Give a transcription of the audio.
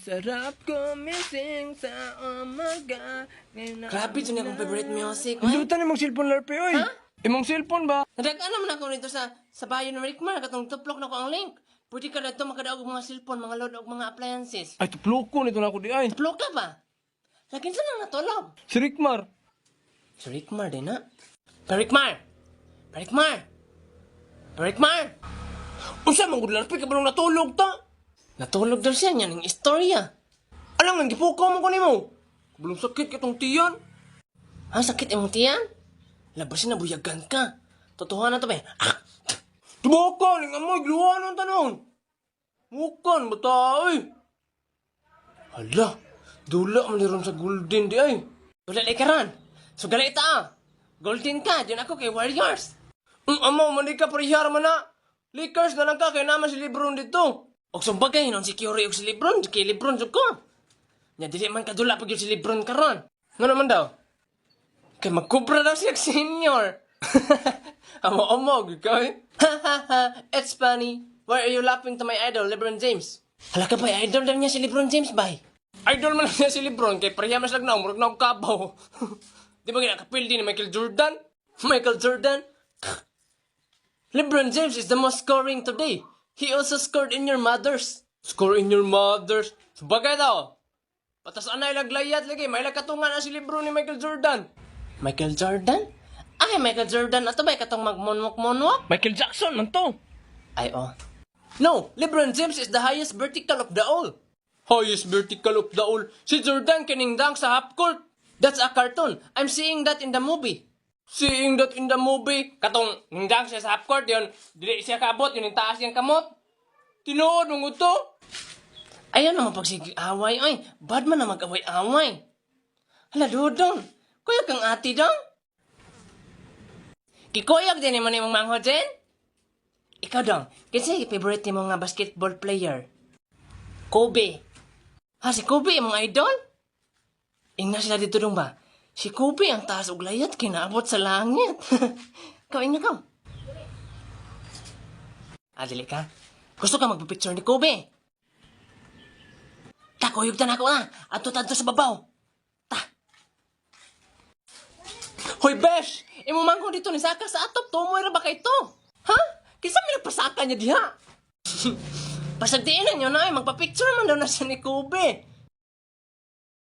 Sarap gumising sa umaga. Grabe, dyan akong favorite music. Lutan imong cellphone larpe, oy. Ha? Imong cellphone ba? Nadagaan naman ako nito sa bayo ng Rickmar. Katong tuplok na ko ang link. Pwede ka na ito makadaog mga cellphone, mga load og mga appliances. Ay, tuploko nito na ako di ay. Tuplok ka ba? Lagin sa lang natulog. Si Rickmar. Si Rickmar din na. Rickmar! Rickmar! Rickmar! Unsa man gud larpe ka ba nung natulog ta? Natulog daw siya niya ng istorya. Alam nga gipukaw mo ko nimo. Bulong sakit kitong tiyan. Ang sakit imong tiyan? Labasin na buyagan ka. Totohanan to ba? Ah! Tubaka ning amoy gluwanon tanon. Mukan bata ay. Hala, dula man ni ron sa golden di ay. Wala likaran. So gali ita. Golden ka, diyan ako kay Warriors. Amo man di ka parihar man na. Lakers na lang ka kay naman si Lebron dito. Og sa bagay non si Curry og si Lebron, kay Lebron jud ko. Nya dili man kadula pag yun si Lebron karon. Nga naman daw. Kay magkubra daw siya senior. Amo gud ka eh. Ha ha ha, it's funny. Why are you laughing to my idol, LeBron James? Hala ka ba, idol daw niya si LeBron James, bay? Idol man lang niya si Lebron kay pareha mas lagnaw, murag na kabaw. Di ba ginakapil din ni Michael Jordan? Michael Jordan? LeBron James is the most scoring today. He also scored in your mother's. Score in your mothers. Sabagay daw. Patas anay laglayat lagi, may lagkatungan na si Lebron ni Michael Jordan. Michael Jordan? Ay, Michael Jordan, ato ba katong magmonwok-monwok? Michael Jackson man to. Ay, oh. No, LeBron James is the highest vertical of the all. Highest vertical of the all. Si Jordan kining dunk sa half court. That's a cartoon. I'm seeing that in the movie. Seeing that in the movie, katong ningdang siya sa half court yun, dili siya kabot, yun yung taas niyang kamot. Tinuod nung to. Ayaw naman pagsig-away, ay. Bad man na mag-away-away. Hala, dudong. Kuyog kang ati dong. Kikuyog din mo ni mong mangho dyan? Ikaw dong, kasi favorite ni mo nga basketball player? Kobe. Ha, si Kobe mong idol? Inga sila dito dong ba? Si Kobe ang taas og layat, kinaabot sa langit. Kawin na ka. Dili ka. Gusto ka magpipicture ni Kobe? Ta, kuyog ta na ako Ato-tanto sa babaw. Ta. Hoy, Besh! Imo mangko dito ni Saka sa atop. Tumoy ra ba kay to? Ha? Kisa may nagpasaka niya diha. Pasagdiinan nyo na magpa-picture man daw na siya ni Kobe.